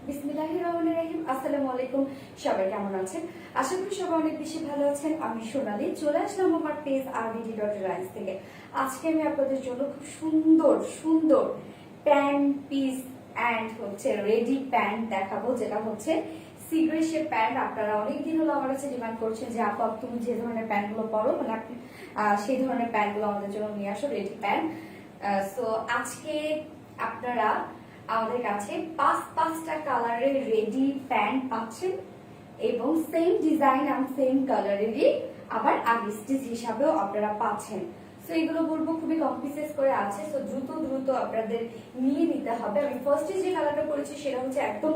বিসমিল্লাহির রহমানির রহিম। আসসালামু আলাইকুম, সবাই কেমন আছেন? আশা করি সবাই অনেক বেশি ভালো আছেন। আমি সোনালী, চলে আসলাম আমার পেজ rvd.rise থেকে। আজকে আমি আপনাদের জন্য খুব সুন্দর সুন্দর প্যান্ট পিস অ্যান্ড হচ্ছে রেডি প্যান্ট দেখাবো, যেটা হচ্ছে সিগ্রেশের প্যান্ট। আপনারা অনেকদিন হলো আমার কাছে ডিমান্ড করছেন যে আপু তুমি যে ধরনের প্যান্টগুলো পরো, মানে আপনি সেই ধরনের প্যান্টগুলো আমাদের জন্য নিয়ে আসো, রেডি প্যান্ট। সো আজকে আপনারা আমাদের কাছে পাঁচটা কালারের রেডি প্যান্ট পাচ্ছেন এবং সেম ডিজাইন আর সেম কালারেরই আবার আগে স্টিচ হিসাবেও আপনারা পাচ্ছেন। সো এগুলো বলবো খুবই কম পিসেস করে আছে, সো দ্রুত আপনাদের নিয়ে নিতে হবে। আমি ফার্স্টে যে কালারটা করেছি সেটা হচ্ছে একদম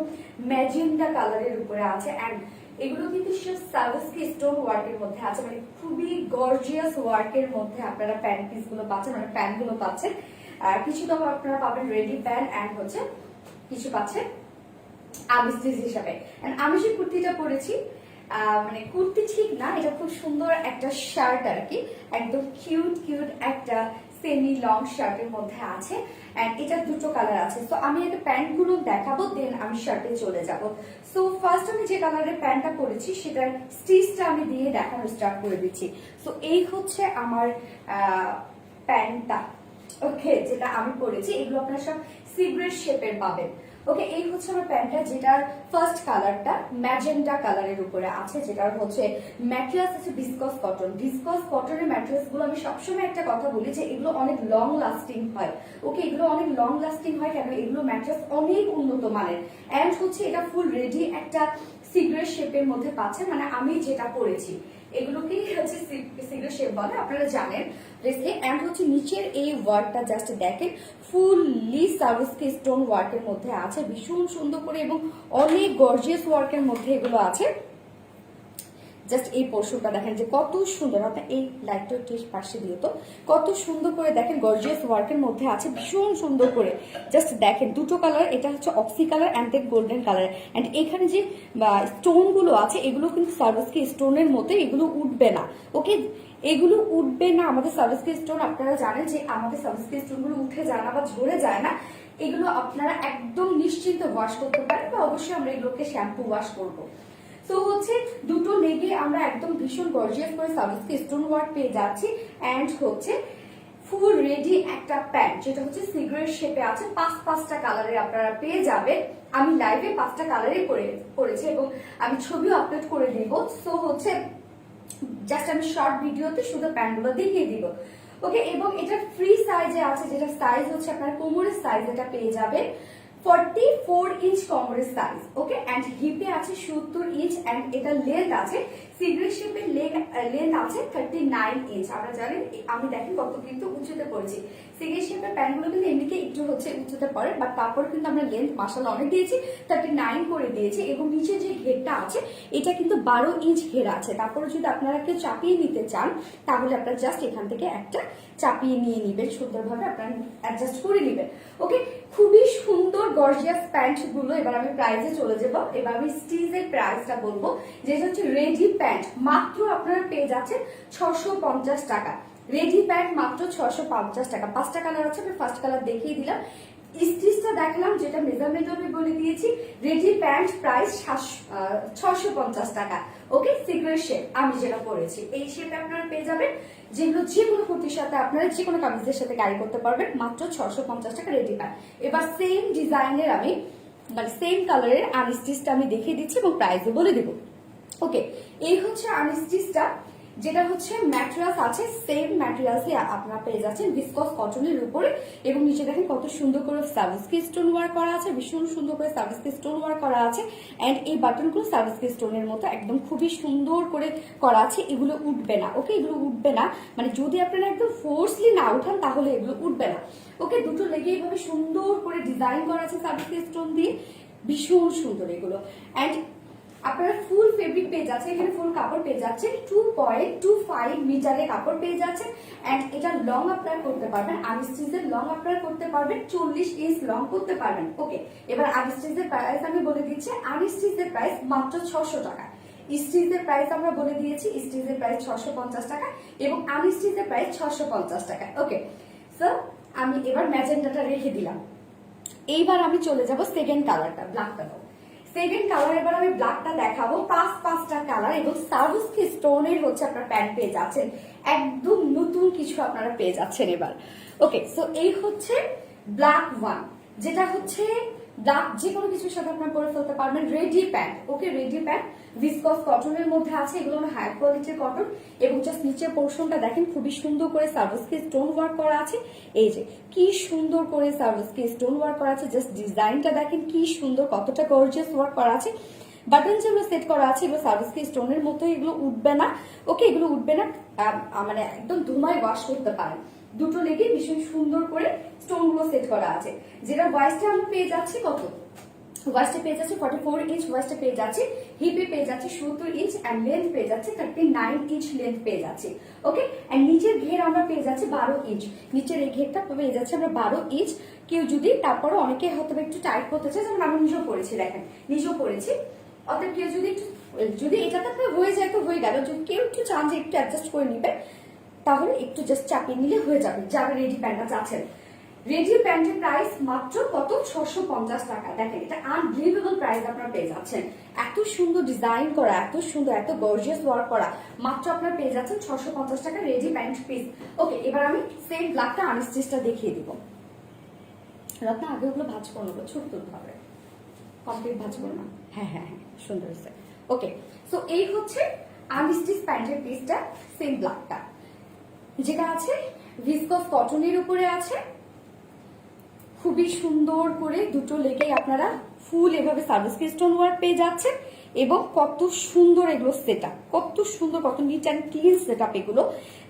ম্যাজেন্টা কালারের উপরে আছে, এন্ড এগুলো কিন্তু সার্ভিসকি স্টোন ওয়ার্কের মধ্যে আছে, মানে খুবই গর্জিয়াস ওয়ার্কের মধ্যে আপনারা প্যান্ট পিস গুলো পাচ্ছেন, মানে প্যান্ট গুলো পাচ্ছেন। কিছু তো আপনারা পাবেন রেডি প্যান্ট অ্যান্ড হচ্ছে কিছু পাচ্ছেন আমি স্টিচ হিসাবে। আমি যে কুর্তিটা পরেছি, মানে কুর্তি ঠিক না, এটা খুব সুন্দর একটা শার্ট আর কি, একদম কিউট একটা সেমি লং শার্টের মধ্যে আছে, এন্ড এটা দুটো কালার আছে। তো আমি একটা প্যান্ট গুলো দেখাবো, দেন আমি শার্টে চলে যাব। সো ফার্স্ট আমি যে কালারের প্যান্টটা পরেছি সেটার স্টিচটা আমি দিয়ে দেখানো স্টার্ট করে দিচ্ছি। সো এই হচ্ছে আমার প্যান্টটা, ওকে, যেটা আমি পরেছি। এগুলো আপনারা সব সিগ্রেট শেপের পাবেন। ওকে, এই হচ্ছে আমার প্যান্টটা, যেটার ফার্স্ট কালারটা ম্যাজেন্টা কালারের উপরে আছে, যেটার হচ্ছে ম্যাটেরিয়ালস আছে ভিসকস কটন। ভিসকস কটনের ম্যাটেরিয়ালস গুলো আমি সবসময় একটা কথা বলি যে এগুলো অনেক লং লাস্টিং হয়। ওকে, এগুলো অনেক লং লাস্টিং হয় কেন? এগুলো ম্যাটেরিয়ালস অনেক উন্নত মানের, এন্ড হচ্ছে এটা ফুল রেডি একটা সিগ্রেট শেপের মধ্যে পাচ্ছেন। মানে আমি যেটা পরেছি এগুলোকেই হচ্ছে সিগ্রেট শেপ বলে, আপনারা জানেন। এন্ড হচ্ছে নিচের এই ওয়ার্কটা জাস্ট দেখেন, ফুললি সার্ভিসকি স্টোন ওয়ার্কের মধ্যে আছে, ভীষণ সুন্দর করে এবং অনেক গর্জিয়াস ওয়ার্কের মধ্যে এগুলো আছে। জাস্ট এই পোর্শনটা দেখেন যে কত সুন্দর, আপনার এই লাইটটা একটু পাশে দিয়ে তো, কত সুন্দর করে দেখেন গর্জিয়াস ওয়ার্কের মধ্যে আছে, ভীষণ সুন্দর করে। জাস্ট দেখেন দুটো কালার, এটা হচ্ছে oxy colour and then golden colour. And এখানে যে স্টোন গুলো আছে এগুলো কিন্তু সার্ভিসকি স্টোনের মতো, এগুলো উঠবে না। ওকে, এগুলো উঠবে না। আমাদের সার্ভিসকি স্টোন, আপনারা জানেন যে আমাদের সার্ভিসকি স্টোন গুলো উঠে যায় না বা ঝরে যায় না। এগুলো আপনারা একদম নিশ্চিন্ত ওয়াশ করতে পারেন, বা অবশ্যই আমরা এগুলোকে শ্যাম্পু ওয়াশ করবো। তো হচ্ছে দুটো লেগে আমরা একদম ভীষণ গর্জিয়াস করে সার্ভিসকি স্টোন ওয়ার্ক পেয়ে যাচ্ছি, এন্ড হচ্ছে ফুল রেডি একটা প্যান্ট, যেটা হচ্ছে সিগারেট শেপে আছে। পাঁচটা কালারের আপনারা পেয়ে যাবেন। আমি লাইভে 5টা কালারই পরেছি এবং আমি ছবিও আপলোড করে দিব। সো হচ্ছে জাস্ট আমি শর্ট ভিডিওতে শুধু প্যান্টগুলো দেখিয়ে দিব। ওকে, এবং এটা ফ্রি সাইজে আছে, যেটা সাইজ হচ্ছে আপনার কোমরের সাইজ, এটা পেয়ে যাবেন 44 ইঞ্চ কোমরের সাইজ। ওকে, এন্ড হিপে আছে 70 ইঞ্চ, এন্ড এটা লেন্থ আছে সিগ্রেট শেপের লেন্থ আছে 39 ইঞ্চ। আমরা জানেন আমি দেখেন কত কিন্তু উঁচুতে পড়েছি। সিগ্রেট শেপের প্যান্টগুলো কিন্তু এমনিকে একটু হচ্ছে উঁচুতে পড়ে, বাট তারপর কিন্তু আমরা লেন্থ মাশাআল্লাহ অনেক দিয়েছি, 39 করে দিয়েছি। এবং নিচে যে ঘেরটা আছে এটা কিন্তু 12 ইঞ্চ ঘের আছে। তারপরে যদি আপনারা কেউ চাপিয়ে নিতে চান তাহলে আপনারা জাস্ট এখান থেকে একটা চাপিয়ে নিয়ে নিবেন, সুন্দরভাবে আপনারা অ্যাডজাস্ট করে নিবেন। ওকে, খুবই সুন্দর গর্জিয়াস প্যান্ট গুলো। এবার আমি প্রাইসে চলে যাব। এবার আমি স্টিচের প্রাইসটা বলবো, যেটা হচ্ছে রেডি প্যান্ট মাত্র আপনারা পেয়ে যাচ্ছেন 650 টাকা। রেডি প্যান্ট মাত্র 650 টাকা। 5টা কালার আছে, আমি ফার্স্ট কালার দেখিয়ে দিলাম, স্টিচটা দেখালাম, যেটা মেজারমেন্ট আমি বলে দিয়েছি। রেডি প্যান্ট প্রাইস 650 টাকা। ওকে, সিগ্রেট শেপ আমি যেটা পরেছি এই শেপে আপনারা পেয়ে যাবেন, যেগুলো যে কোনো কুর্তির সাথে আপনারা যে কোনো কামিজের সাথে ক্যারি করতে পারবেন, মাত্র 650 টাকা রেডি প্যান্ট। এবার সেম ডিজাইনের আমি মানে সেম কালারের আনস্টিচটা আমি দেখিয়ে দিচ্ছি এবং প্রাইসও বলে দিব। ওকে, এই হচ্ছে আনস্টিচটা, যেটা হচ্ছে ম্যাটেরিয়ালস আছে সেম ম্যাটেরিয়ালসই আপনারা পেয়ে যাচ্ছেন ভিসকস কটনের উপরে, এবং নিচে দেখেন কত সুন্দর করে সার্ভিসকি স্টোন ওয়ার্ক করা আছে, ভীষণ সুন্দর করে সার্ভিসকি স্টোন ওয়ার্ক করা আছে। এন্ড এই বাটনগুলো সার্ভিসকি স্টোনের মতো একদম খুবই সুন্দর করে করা আছে, এগুলো উঠবে না। ওকে, এগুলো উঠবে না, মানে যদি আপনারা একদম ফোর্সলি না উঠান তাহলে এগুলো উঠবে না। ওকে, দুটো লেগে এইভাবে সুন্দর করে ডিজাইন করা আছে সার্ভিসকি স্টোন দিয়ে, ভীষণ সুন্দর এগুলো। এন্ড আপনারা ফুল ফেব্রিক পেয়ে যাচ্ছে, এখানে ফুল কাপড় পেয়ে যাচ্ছেন, 2.25 মিটারের কাপড় পেয়ে যাচ্ছেন। এন্ড এটা লং আপনারা করতে পারবেন, আনস্টিচের লং আপনারা করতে পারবেন 40 ইঞ্চ লং করতে পারবেন। ওকে, এবার আনস্টিচের প্রাইস আমি বলে দিচ্ছি। আনস্টিচের প্রাইস মাত্র 600 টাকা। স্টিচের প্রাইস আমরা বলে দিয়েছি, স্টিচের প্রাইস 650 টাকা এবং আনস্টিচের প্রাইস 650 টাকা। ওকে, সো আমি এবার ম্যাজেন্টাটা রেখে দিলাম। এইবার আমি চলে যাব সেকেন্ড কালারটা, ব্ল্যাক কালার। সেকেন্ড কালার এবার আমি ব্ল্যাকটা দেখাবো, পাঁচটা কালার এবং সার্ভিসকি স্টোনের হচ্ছে আপনার প্যান্ট পেয়ে যাচ্ছেন, একদম নতুন কিছু আপনারা পেয়ে যাচ্ছেন এবার। ওকে, সো এই হচ্ছে ব্ল্যাক ওয়ান, যেটা হচ্ছে ব্ল্যাক যে কোনো কিছুর সাথে আপনারা পরে ফেলতে পারবেন। Ready pant, okay ready pant viscose কটনের মধ্যে আছে, এগুলো হাই কোয়ালিটির কটন এবং জাস্ট নিচের পোর্শনটা দেখেন খুবই সুন্দর করে সার্ভিসকি স্টোন ওয়ার্ক করা আছে। এই যে কি সুন্দর করে সার্ভিসকি স্টোন ওয়ার্ক করা আছে, জাস্ট ডিজাইনটা দেখেন কি সুন্দর, কতটা গর্জিয়াস ওয়ার্ক করা আছে। বাটন যেগুলো সেট করা আছে এগুলো সার্ভিসকি স্টোনের মতো, এগুলো উঠবে না। ওকে, এগুলো উঠবে না, মানে একদম ধুমায় ওয়াশ করতে পারেন। দুটো লেগে ভীষণ সুন্দর করে স্টোন গুলো সেট করা আছে। যেটা ওয়াইস্টে আমরা পেয়ে যাচ্ছি কত, ওয়াইস্টে পেয়ে যাচ্ছে 44 ইঞ্চ, ওয়াইস্টে পেয়ে যাচ্ছে, হিপে পেয়ে যাচ্ছে 70 ইঞ্চ এন্ড লেন্থ পেয়ে যাচ্ছে 39 ইঞ্চ লেন্থ পেয়ে যাচ্ছে। ওকে, এন্ড নিচের ঘের আমরা পেয়ে যাচ্ছি 12 ইঞ্চ, নিচের এই ঘেরটা পেয়ে যাচ্ছে আমরা 12 ইঞ্চ। কেউ যদি তারপরে অনেকে হয়তো একটু টাইট করতে চায়, যেমন আমি নিজেও পড়েছি, দেখেন নিজেও পড়েছি, অর্থাৎ কেউ যদি এটাতে আপনার হয়ে যায় তো হয়ে গেল, যদি কেউ একটু চান যে একটু অ্যাডজাস্ট করে নিবে তাহলে একটু জাস্ট চাপিয়ে নিলে হয়ে যাবে। যারা রেডি প্যান্টটা চাচ্ছেন, রেডি প্যান্টের প্রাইস মাত্র কত, 650 টাকা। দেখেন এটা আনবিলিভেবল প্রাইস আপনারা পেয়ে যাচ্ছেন, এত সুন্দর ডিজাইন করা, এত সুন্দর, এত গর্জিয়াস ওয়ার্ক করা, মাত্র আপনারা পেয়ে যাচ্ছেন 650 টাকা রেডি প্যান্ট পিস। ওকে, এবার আমি সেম ব্ল্যাকটা আনস্টিচটা দেখিয়ে দিব। রত্না আগে ওগুলো ভাঁজ করে নেবো, ছোট তুলতে হবে, কমপ্লিট ভাঁজ করো না। হ্যাঁ হ্যাঁ হ্যাঁ, সুন্দর হয়েছে। ওকে, সো এই হচ্ছে আনস্টিচ প্যান্টের পিসটা, সেম ব্ল্যাকটা, যেটা আছে ভিসকস কটনের উপরে আছে, খুবই সুন্দর করে দুটো লেগে আপনারা ফুল এভাবে সার্ভিসকি স্টোন ওয়ার্ক পেয়ে যাচ্ছেন এবং কত সুন্দর এগুলো সেটআপ, কত সুন্দর, কত নিট অ্যান্ড ক্লিন সেটআপ এগুলো।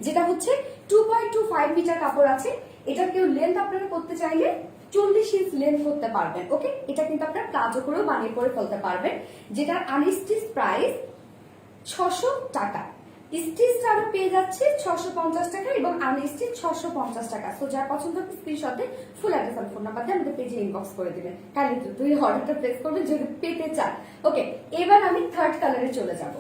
যেটা হচ্ছে 2.25 মিটার কাপড় আছে। এটা কেউ লেন্থ আপনারা করতে চাইলে 40 ইঞ্চ লেন্থ করতে পারবেন। ওকে, এটা কিন্তু আপনারা প্লাজো করেও বানিয়ে করে ফেলতে পারবেন। যেটার আনস্টিচ প্রাইস 600 টাকা, স্টিচটা আমরা পেয়ে যাচ্ছি 650 টাকা এবং আনস্টিচ 650 টাকা। তো যার পছন্দ হবে স্ক্রিনশটে ফুল অ্যাড্রেস আর ফোন নাম্বার দিয়ে আমাদের পেজে ইনবক্স করে দিবেন, কালি তুই অর্ডারটা প্লেস করবেন যদি পেতে চান। ওকে, এবার আমি থার্ড কালারে চলে যাব।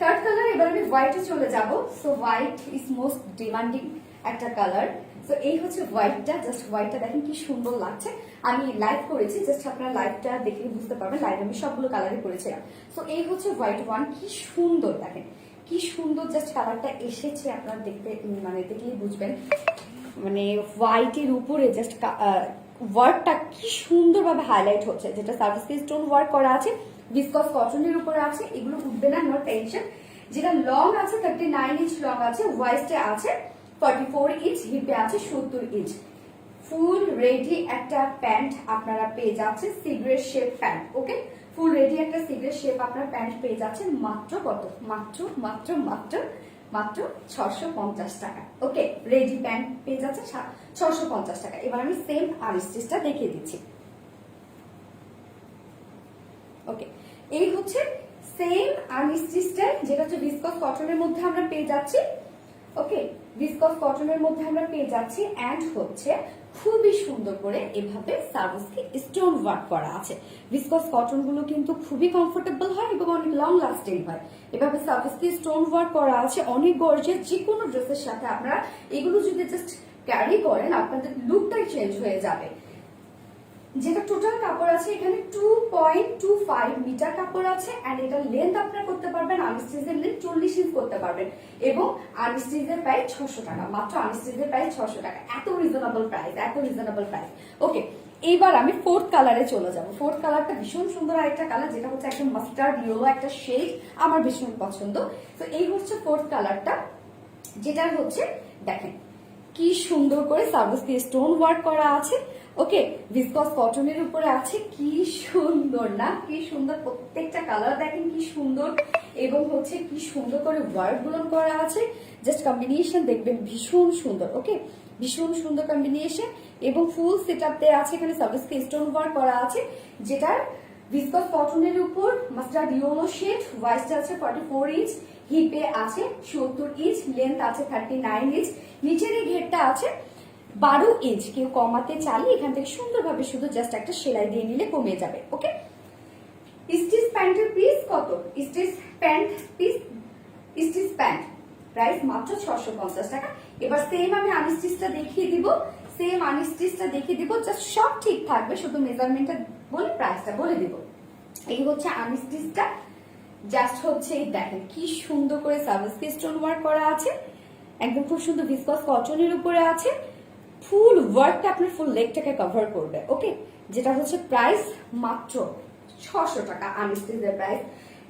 থার্ড কালার এবার আমি হোয়াইটে চলে যাব। So white is most demanding একটা কালার। তো এই হচ্ছে হোয়াইটটা, জাস্ট হোয়াইটটা দেখেন কি সুন্দর লাগছে। আমি লাইভ করেছি, জাস্ট আপনারা লাইভটা দেখলে বুঝতে পারবেন, লাইভ আমি সবগুলো কালারই করেছিলাম। তো এই হচ্ছে হোয়াইট ওয়ান, কি সুন্দর দেখেন, কি সুন্দর জাস্ট কালারটা এসেছে, আপনারা দেখতে মানে দেখলেই বুঝবেন। মানে হোয়াইটের উপরে জাস্ট ওয়ার্কটা কি সুন্দরভাবে হাইলাইট হচ্ছে, যেটা সার্ভিসকি স্টোন ওয়ার্ক করা আছে, ভিসকস কটনের উপরে আছে, এগুলো উঠবে না, নো টেনশন। যেটা লং আছে 39 ইঞ্চ লং আছে, ওয়াইস্টে আছে 44 ইঞ্চ, হিপে আছে 70 ইঞ্চ। ফুল রেডি একটা প্যান্ট আপনারা পেয়ে যাচ্ছেন, সিগারেট শেপ প্যান্ট। ওকে, ফুল রেডি একটা সিগারেট শেপ আপনার প্যান্ট পেয়ে যাচ্ছেন মাত্র কত, মাত্র মাত্র মাত্র মাত্র 650 টাকা। ওকে, রেডি প্যান্ট পেয়ে যাচ্ছে 650 টাকা। এবার আমি সেম আনস্টিচটা দেখিয়ে দিচ্ছি। ওকে, এই হচ্ছে সেম আনস্টিচটা, যেটা হচ্ছে ভিসকস কটনের মধ্যে আমরা পেয়ে যাচ্ছি। ওকে, ভিসকস কটনের মধ্যে আমরা পেয়ে যাচ্ছি এন্ড হচ্ছে খুবই সুন্দর করে এভাবে সার্ভিসকি স্টোন ওয়ার্ক করা আছে। ভিসকস কটন গুলো কিন্তু খুবই কমফোর্টেবল হয় এবং অনেক লং লাস্টিং হয়। এভাবে সার্ভিসকি স্টোন ওয়ার্ক করা আছে, অনেক গর্জিয়াস। যে কোনো ড্রেসের সাথে আপনারা এগুলো যদি জাস্ট ক্যারি করেন আপনাদের লুকটাই চেঞ্জ হয়ে যাবে। যেটা টোটাল কাপড় আছে এখানে 2.25 মিটার কাপড় আছে এন্ড এটা লেন্থ আপনারা করতে পারবেন, আনস্টিচের লেন্থ 40 ইঞ্চ করতে পারবেন এবং আনস্টিচের প্রাইস 600 টাকা, মাত্র আনস্টিচের প্রাইস 600 টাকা। এত রিজনেবল প্রাইস, এত রিজনেবল প্রাইস। ওকে, এইবার আমি ফোর্থ কালারে চলে যাব। ফোর্থ কালারটা ভীষণ সুন্দর একটা কালার, যেটা হচ্ছে একদম মাস্টার্ড ইয়েলো একটা শেড, আমার ভীষণ পছন্দ। তো এই হচ্ছে ফোর্থ কালারটা, যেটা হচ্ছে দেখেন কি সুন্দর করে সার্ভিসকি স্টোন ওয়ার্ক করা আছে। ওকে, ভিসকস কটনের উপরে আছে, কি সুন্দর না, কি সুন্দর, প্রত্যেকটা কালার দেখেন কি সুন্দর এবং হচ্ছে কি সুন্দর করে ওয়ার্ক গুলো করা আছে। জাস্ট কম্বিনেশন দেখবেন ভীষণ সুন্দর। ওকে, ভীষণ সুন্দর কম্বিনেশন এবং ফুল সেটআপ দেয়া আছে, এখানে সার্ভিসকি স্টোন ওয়ার্ক করা আছে, যেটার ভিসকস কটনের উপর মাস্টার্ড ইয়েলো শেড, ওয়াইস্ট আছে 44 ইঞ্চ, হিপে আছে 70 ইঞ্চ, লেন্থ আছে 39 ইঞ্চ, নিচের এই ঘেরটা আছে 12 ইঞ্চ। কেউ কমাতে চাইলে এখান থেকে সুন্দরভাবে শুধু জাস্ট একটা সেলাই দিয়ে নিলে কমে যাবে। ওকে, স্টিচ প্যান্টের পিস কত, stitch pant piece, stitch pant price মাত্র 650 টাকা। এবার সেম আমি আনস্টিচটা দেখিয়ে দিব। সেম আনস্টিচটা দেখিয়ে দিব, জাস্ট সব ঠিক থাকবে, শুধু মেজারমেন্টটা বলে প্রাইসটা বলে দিব। এই হচ্ছে আনস্টিচটা, জাস্ট হচ্ছে এই দেখেন কি সুন্দর করে সার্ভিসকে স্টোন ওয়ার্ক করা আছে, একদম খুব সুন্দর ভিসকস কটনের উপরে আছে। ফুল ওয়ার্কটা আপনার ফুল লেগটাকে কভার করবে। ওকে, যেটা হচ্ছে প্রাইস মাত্র 600 টাকা আনস্টিচের প্রাইস,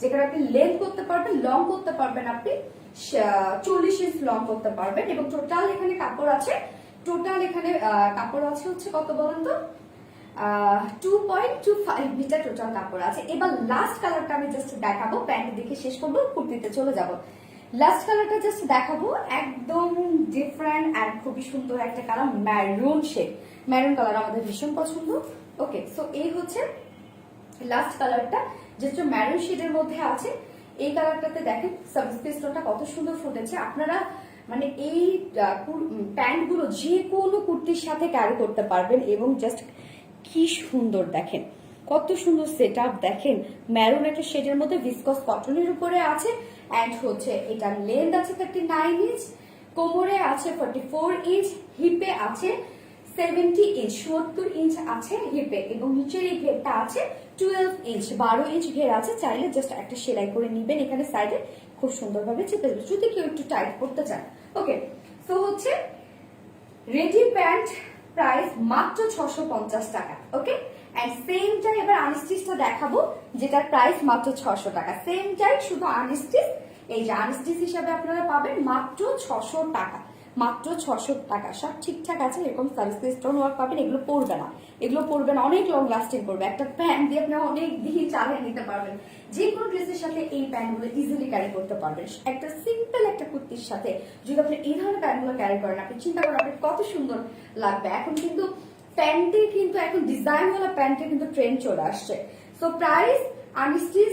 যেখানে আপনি লেন্থ করতে পারবেন, লং করতে পারবেন, আপনি 40 ইঞ্চ লং করতে পারবেন। এবং টোটাল এখানে কাপড় আছে, টোটাল এখানে কাপড় আছে হচ্ছে কত বলেন তো, 2.25 মিটার টোটাল কাপড় আছে। এবার লাস্ট কালারটা আমি জাস্ট দেখাবো, প্যান্ট দেখে শেষ করবো, কুর্তিতে চলে যাব। লাস্ট কালারটা জাস্ট দেখাবো, একদম ডিফারেন্ট এন্ড খুবই সুন্দর একটা colour, maroon shade. Maroon colour আমাদের ভীষণ পছন্দ। ওকে, সো এই হচ্ছে লাস্ট কালারটা, যেটা ম্যারুন শেডের মধ্যে আছে। এই কালারটাতে দেখেন সাবস্ক্রিপশনটা কত সুন্দর ফুটেছে। আপনারা মানে এই প্যান্ট গুলো যে কোনো কুর্তির সাথে ক্যারি করতে পারবেন, এবং জাস্ট কি সুন্দর দেখেন, কত সুন্দর সেট আপ দেখেন। ম্যারুন একটা শেডের মধ্যে ভিসকস কটনের উপরে আছে, এন্ড হচ্ছে এটা লেন্থ আছে 39 ইঞ্চ, কোমরে আছে 44 ইঞ্চ, হিপে আছে 70 ইঞ্চ, 70 ইঞ্চ আছে হিপে, এবং নিচের এই ঘেরটা আছে 12 ইঞ্চ, 12 ইঞ্চ ঘের আছে। চাইলে জাস্ট একটা সেলাই করে নিবেন এখানে সাইডে, খুব সুন্দরভাবে চেপে দেবে যদি কেউ একটু টাইট করতে চান। ওকে, সো হচ্ছে রেডি প্যান্ট প্রাইস মাত্র 650 টাকা। ওকে, এন্ড সেমটাই এবার আনস্টিচটা দেখাবো, যেটার প্রাইস মাত্র 600 টাকা। সেমটাই, শুধু আনস্টিচ, এই যে আনস্টিচ হিসাবে আপনারা পাবেন মাত্র 600 টাকা, মাত্র 600 টাকা। সব ঠিকঠাক আছে, এরকম সার্ভিস স্টোন ওয়ার্ক পাবেন। এগুলো পরবে না, এগুলো পরবেন অনেক লং লাস্টিং করবে। একটা প্যান্ট দিয়ে আপনি অনেক দিন চালিয়ে নিতে পারবেন। যে কোনো ড্রেসের সাথে এই প্যান্টগুলো ইজিলি ক্যারি করতে পারবেন। একটা সিম্পল একটা কুর্তির সাথে যদি আপনি এই ধরনের প্যান্টগুলো ক্যারি করেন, আপনি চিন্তা করেন আপনি কত সুন্দর লাগবে। এখন কিন্তু প্যান্টে কিন্তু এখন ডিজাইনওয়ালা প্যান্টে কিন্তু ট্রেন্ড চলে আসছে। সো প্রাইস আনস্টিচ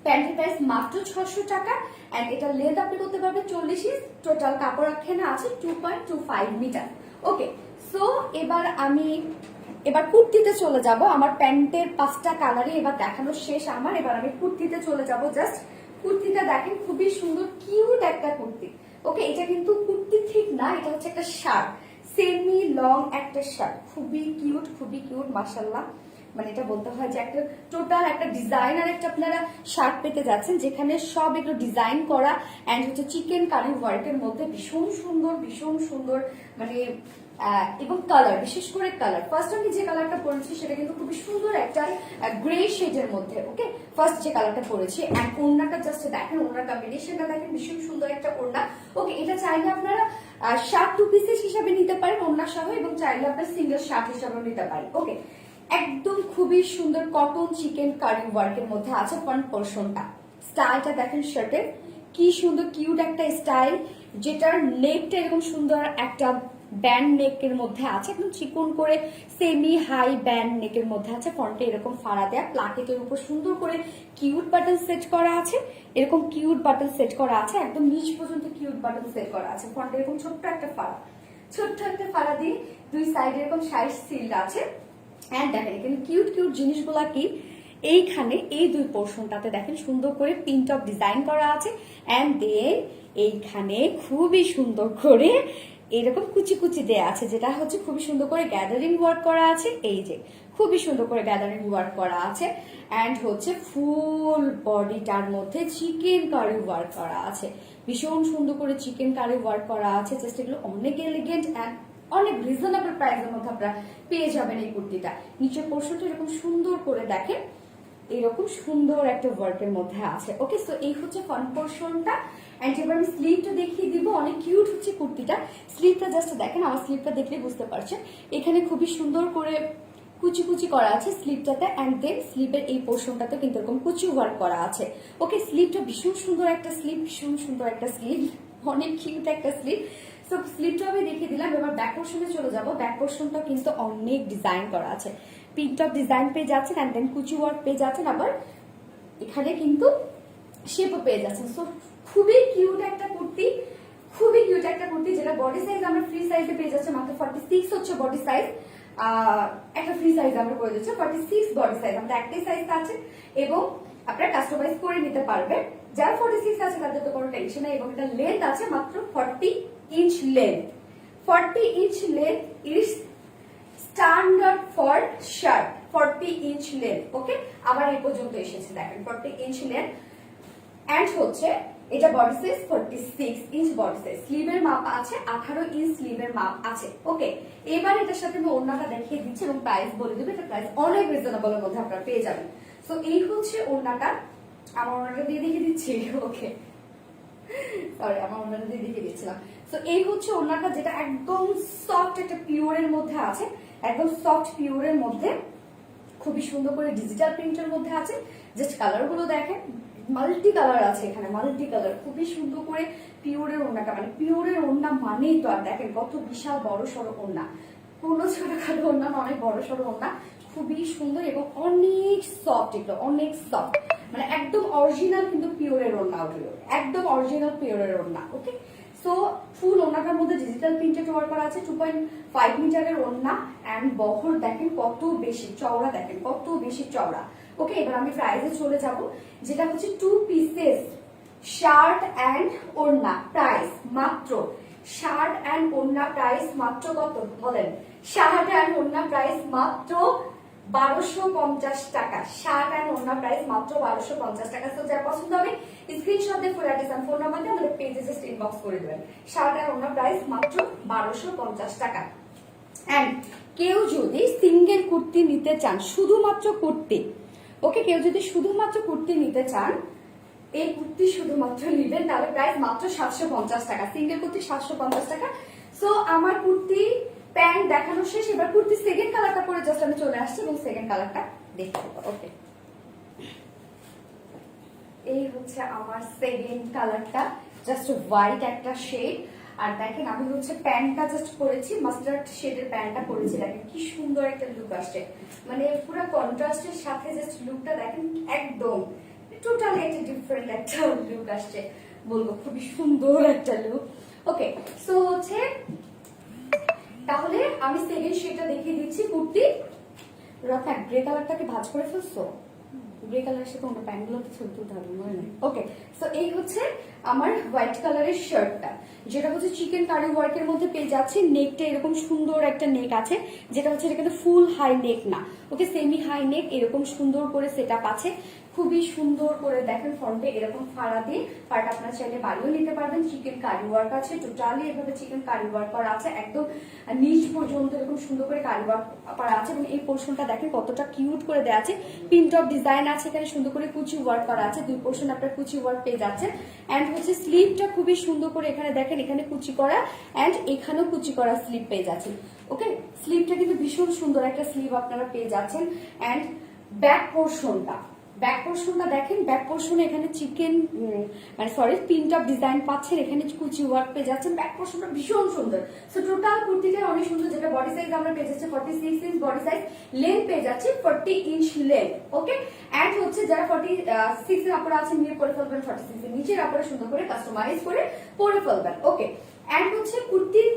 প্যান্টের প্রাইস মাত্র 600 টাকা, এন্ড এটা লেন্থ আপনি করতে পারবেন 40 ইঞ্চ, টোটাল কাপড় এখানে আছে 2.25 মিটার। ওকে, সো এবার কুর্তিতে চলে যাব। আমার প্যান্টের 5টা কালারই এবার দেখানো শেষ আমার, এবার আমি কুর্তিতে চলে যাব। জাস্ট কুর্তিটা দেখেন, খুবই সুন্দর কিউট একটা কুর্তি। ওকে, এটা কিন্তু কুর্তি ঠিক না, এটা হচ্ছে একটা শার্ট, সেমি লং একটা শার্ট, খুবই কিউট মাশাআল্লাহ। মানে এটা বলতে হয় যে একটা টোটাল একটা ডিজাইনার একটা আপনারা শার্ট পেতে যাচ্ছেন, যেখানে সব এগুলো ডিজাইন করা, এন্ড হচ্ছে চিকেন কারি ওয়ার্কের মধ্যে ভীষণ সুন্দর মানে এবং কালার, বিশেষ করে কালার। ফার্স্ট আমি যে কালারটা পরেছি সেটা কিন্তু খুবই সুন্দর একটা গ্রে শেডের মধ্যে। ওকে, ফার্স্ট যে কালারটা পরেছি, এন্ড ওড়নাটা জাস্ট দেখেন, ওড়নার কম্বিনেশনটা দেখেন, ভীষণ সুন্দর একটা ওড়না। ওকে, এটা চাইলে আপনারা শার্ট 2 পিসেস হিসাবে নিতে পারেন ওড়না সহ, এবং চাইলে আপনার সিঙ্গেল শার্ট হিসাবেও নিতে পারেন। ওকে, একদম খুবই সুন্দর কটন চিকেন কারি ওয়ার্কের মধ্যে আছে ফ্রন্ট পোর্শনটা। স্টাইলটা দেখেন শার্টের, কি সুন্দর কিউট একটা স্টাইল, যেটার নেকটা এরকম সুন্দর একটা ব্যান্ড নেকের মধ্যে আছে, একদম চিকন করে সেমি হাই ব্যান্ড নেকের মধ্যে আছে। ফ্রন্টে এরকম ফাড়া দেয়া, প্লাকেটের উপর সুন্দর করে কিউট বাটন সেট করা আছে, এরকম কিউট বাটন সেট করা আছে, একদম নিচ পর্যন্ত কিউট বাটন সেট করা আছে। ফ্রন্টে এরকম ছোট্ট একটা ফাড়া দিয়ে দুই সাইডে এরকম সাইড সিল্ড আছে। এন্ড দেখেন এখানে কিউট জিনিসগুলা কি, এইখানে এই দুই পোর্শনটাতে দেখেন সুন্দর করে প্রিন্ট অফ ডিজাইন করা আছে, এন্ড দেন এইখানে খুবই সুন্দর করে এরকম কুচি দেয়া আছে, যেটা হচ্ছে খুবই সুন্দর করে গ্যাদারিং ওয়ার্ক করা আছে। এই যে খুবই সুন্দর করে গ্যাদারিং ওয়ার্ক করা আছে, এন্ড হচ্ছে ফুল বডিটার মধ্যে চিকেন কারি ওয়ার্ক করা আছে, ভীষণ সুন্দর করে চিকেন কারি ওয়ার্ক করা আছে। জাস্ট এগুলো অনেক এলিগেন্ট এন্ড অনেক রিজনেবল প্রাইসের মধ্যে আপনারা পেয়ে যাবেন এই কুর্তিটা। নিচের পোর্শনটা এরকম সুন্দর করে দেখেন, এরকম সুন্দর একটা ওয়ার্কের মধ্যে আছে। ওকে, সো এই হচ্ছে ফ্রন্ট পোর্শনটা, এন্ড এবার আমি স্লিভটা দেখিয়ে দিব। অনেক কিউট হচ্ছে কুর্তিটা। স্লিভটা জাস্ট দেখেন, আমার স্লিভটা দেখলে বুঝতে পারছেন, এখানে খুবই সুন্দর করে কুচি করা আছে স্লিভটাতে, এন্ড দেন স্লিভের এই পোর্শনটাতে কিন্তু এরকম কুচি ওয়ার্ক করা আছে। ওকে, স্লিভটা ভীষণ সুন্দর একটা স্লিভ, অনেক কিউট একটা স্লিভ। সো স্লিভটা আমি দেখিয়ে দিলাম। এবার ব্যাক পোর্শনে চলে যাব। ব্যাক পোর্শনটা কিন্তু অনেক ডিজাইন করা আছে, প্রিন্ট অফ ডিজাইন পেয়ে যাচ্ছেন, এন্ড দেন কুচি ওয়ার্ক পেয়ে যাচ্ছেন, আবার এখানে কিন্তু শেপও পেয়ে যাচ্ছেন। সো খুবই কিউট একটা কুর্তি, যেটা বডি সাইজ আমরা ফ্রি সাইজে পেয়ে যাচ্ছে মাত্র 46 হচ্ছে বডি সাইজ। একটা ফ্রি সাইজ আমরা করে দিচ্ছি 46 বডি সাইজ, আমাদের একটাই সাইজ আছে, এবং আপনারা কাস্টমাইজ করে নিতে পারবেন। যার 46 আছে তাদের তো কোনো টেনশন নেই, এবং এটা লেন্থ আছে মাত্র 40 inch length, 40 inch length is standard for shirt. 40 inch length, ওকে? আবার এই পর্যন্ত এসেছে দেখেন 40 inch length এন্ড হচ্ছে এটা body size 46 inch body size, স্লিভের মাপ আছে 18 ইঞ্চ স্লিভের মাপ আছে, ওকে? এবার এটার সাথে আমি ওড়নাটা দেখিয়ে দিচ্ছি এবং প্রাইস বলে দেব। এটা প্রাইস অনেক রিজনেবল এর মধ্যে আপনারা পেয়ে যাবেন। সো এই হচ্ছে ওড়নাটা, আমার ওড়নাটা দিয়ে দেখিয়ে দিচ্ছি, ওকে? সরি, আমার ওড়নাটা দিয়ে দেখিয়ে দিচ্ছিলাম। সো এই হচ্ছে ওড়নাটা, যেটা একদম সফট একটা পিওরের মধ্যে আছে, একদম সফট পিওরের মধ্যে, খুবই সুন্দর করে ডিজিটাল প্রিন্টের মধ্যে আছে। জাস্ট কালার গুলো দেখেন, মাল্টি কালার আছে এখানে, মাল্টি কালার, খুবই সুন্দর করে পিওরের ওড়নাটা, মানে পিওরের ওড়না মানেই তো আর দেখেন কত বিশাল বড় সড়ো ওড়না, কোনো ছোটখাটো ওড়না না, অনেক বড় সড়ো ওড়না, খুবই সুন্দর এবং অনেক সফট, এগুলো অনেক সফট, মানে একদম অরিজিনাল কিন্তু পিওরের ওড়না, ওগুলো একদম অরিজিনাল পিওরের ওড়না, ওকে? সো ফুল ওড়নাটার মধ্যে ডিজিটাল প্রিন্টেড ওয়ার্ক করা আছে, 2.5 মিটারের ওড়না এন্ড বহর দেখেন কত বেশি চওড়া, দেখেন কত বেশি চওড়া, ওকে? এবার আমি প্রাইসে চলে যাব, যেটা হচ্ছে 2 পিসেস শার্ট এন্ড ওড়না, প্রাইস মাত্র, শার্ট এন্ড ওড়না প্রাইস মাত্র কত বলেন? শার্ট এন্ড ওড়না প্রাইস মাত্র 1250 টাকা, শার্ট এন্ড ওড়না প্রাইস মাত্র 1250 টাকা। তো যার পছন্দ হবে স্ক্রিনশট দিয়ে ফুল অ্যাড্রেস আর ফোন নাম্বার দিয়ে আমাদের পেজে জাস্ট ইনবক্স করে দেবেন। শার্ট এন্ড ওড়না প্রাইস মাত্র 1250 টাকা। এন্ড কেউ যদি সিঙ্গেল কুর্তি নিতে চান, শুধুমাত্র কুর্তি, ওকে? কেউ যদি শুধুমাত্র কুর্তি নিতে চান, এই কুর্তি শুধুমাত্র নিবেন, তাহলে প্রাইস মাত্র 750 টাকা, সিঙ্গেল কুর্তি 750 টাকা। সো আমার কুর্তি প্যান্ট দেখানো শেষ, এবার কুর্তি সেকেন্ড কালারটা পরে জাস্ট আমি চলে আসছি এবং সেকেন্ড কালারটা দেখতে পাবো, ওকে? এই হচ্ছে আমার সেকেন্ড কালারটা, জাস্ট হোয়াইট একটা শেড, আর দেখেন আমি হচ্ছে প্যান্টটা জাস্ট পরেছি, মাস্টার্ড শেডের প্যান্টটা পরেছি, দেখেন কি সুন্দর একটা লুক আসছে, মানে পুরো কন্ট্রাস্টের সাথে জাস্ট লুকটা দেখেন, একদম টোটালি একটা ডিফারেন্ট একটা লুক আসছে, বলবো খুবই সুন্দর একটা লুক, ওকে? সো হচ্ছে তাহলে আমি সেকেন্ড শেডটা দেখিয়ে দিচ্ছি। কুর্তি রাখা গ্রে কালারটাকে ভাঁজ করে ফেলছো, গ্রে কালারের সাথে অন্য প্যান্টগুলোতে ছবি তুলতে হবে, মনে নেই, ওকে? সো এই হচ্ছে আমার হোয়াইট কালারের শার্টটা, যেটা হচ্ছে চিকেন কারি ওয়ার্কের মধ্যে পেয়ে যাচ্ছে। নেকটা এরকম সুন্দর একটা নেক আছে, যেটা হচ্ছে এটা কিন্তু ফুল হাই নেক না, ওকে? সেমি হাই নেক, এরকম সুন্দর করে সেটআপ আছে, খুবই সুন্দর করে দেখেন ফ্রন্টে এরকম ফাড়া দিয়ে, ফাড়াটা আপনারা চাইলে বাড়িও নিতে পারবেন। চিকেন কারি ওয়ার্ক আছে, টোটালি এভাবে চিকেন কারি ওয়ার্ক করা আছে, একদম নিচ পর্যন্ত এরকম সুন্দর করে কারি ওয়ার্ক করা আছে, এবং এই পোর্শনটা দেখেন কতটা কিউট করে দেওয়া আছে, পিন টপ ডিজাইন আছে, এখানে সুন্দর করে কুচি ওয়ার্ক করা আছে, দুই পোর্শন আপনার কুচি ওয়ার্ক পেয়ে যাচ্ছে। এন্ড হচ্ছে স্লিভটা খুবই সুন্দর করে এখানে দেখেন, এখানে কুচি করা এন্ড এখানেও কুচি করা স্লিভ পেয়ে যাচ্ছেন, ওকে? স্লিভটা কিন্তু ভীষণ সুন্দর একটা স্লিভ আপনারা পেয়ে যাচ্ছেন। এন্ড ব্যাক পোর্শনটা দেখেন, ব্যাক পোর্শনে এখানে চিকেন মানে সরি পিন টপ ডিজাইন পাচ্ছেন, এখানে কুচি ওয়ার্ক পেয়ে যাচ্ছেন, ব্যাক পোর্শনটা ভীষণ সুন্দর। সো টোটাল কুর্তিটা অনেক সুন্দর, যেটা বডি সাইজ আমরা পেয়ে যাচ্ছি 46 ইঞ্চ বডি সাইজ, লেন্থ পেয়ে যাচ্ছি 40 ইঞ্চ লেন্থ, ওকে? এন্ড হচ্ছে যারা 46 এর উপরে আছেন নিয়ে পরে ফেলবেন, 46 এর নিচের উপরে সুন্দর করে কাস্টমাইজ করে পরে ফেলবেন, ওকে? এন্ড হচ্ছে কুর্তির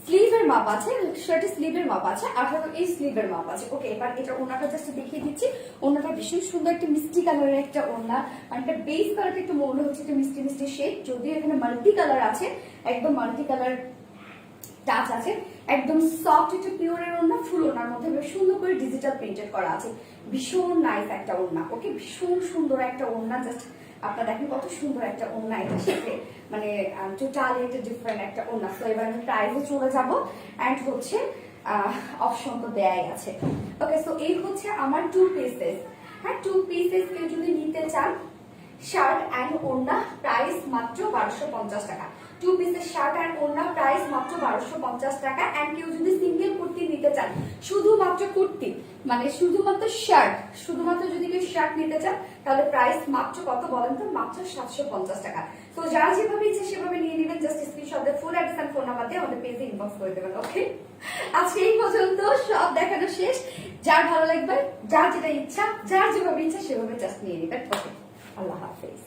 স্লিভের মাপ আছে, শার্টের স্লিভের মাপ আছে 18 এই স্লিভের মাপ আছে, ওকে? এবার এটা ওনাটা জাস্ট দেখিয়ে দিচ্ছি। ওনাটা ভীষণ সুন্দর একটা মিষ্টি কালারের একটা ওড়না, মানে একটা বেস কালারটা একটু মনে হচ্ছে একটা মিষ্টি মিষ্টি শেড, যদিও এখানে মাল্টি কালার আছে, একদম মাল্টি কালার টাচ আছে, একদম সফট একটা পিওরের ওড়না, ফুল ওড়নার মধ্যে বেশ সুন্দর করে ডিজিটাল প্রিন্টেড করা আছে, ভীষণ নাইস একটা ওড়না, ওকে? ভীষণ সুন্দর একটা ওড়না, জাস্ট আপনারা দেখেন কত সুন্দর একটা ওড়না, এটার সাথে মানে টোটালি একটা ডিফারেন্ট একটা ওড়না। তো এবার আমি প্রাইসে চলে যাবো, এন্ড হচ্ছে অপশন তো দেয়াই আছে, ওকে? সো এই হচ্ছে আমার 2 পিসেস, হ্যাঁ 2 পিসেস কেউ যদি নিতে চান, শার্ট এন্ড ওড়না প্রাইস মাত্র 1250 টাকা, 2 পিসের শার্ট এন্ড ওড়না প্রাইস মাত্র 1250 টাকা। এন্ড কেউ যদি সিঙ্গেল কুর্তি নিতে চান, শুধুমাত্র কুর্তি মানে শুধুমাত্র শার্ট, শুধুমাত্র যদি কেউ শার্ট নিতে চান, তাহলে প্রাইস মাত্র কত বলেন তো? মাত্র 750 টাকা। তো যারা যেভাবে ইচ্ছে সেভাবে নিয়ে নেবেন, জাস্ট স্ক্রিনশট দিয়ে ফুল অ্যাড্রেস আর ফোন নাম্বার দিয়ে আমাদের পেজে ইনবক্স করে দেবেন, ওকে? আজকে এই পর্যন্ত, সব দেখানো শেষ, যার ভালো লাগবে, যার যেটা ইচ্ছা, যার যেভাবে ইচ্ছা সেভাবে জাস্ট নিয়ে নেবেন, ওকে? আল্লাহ হাফেজ।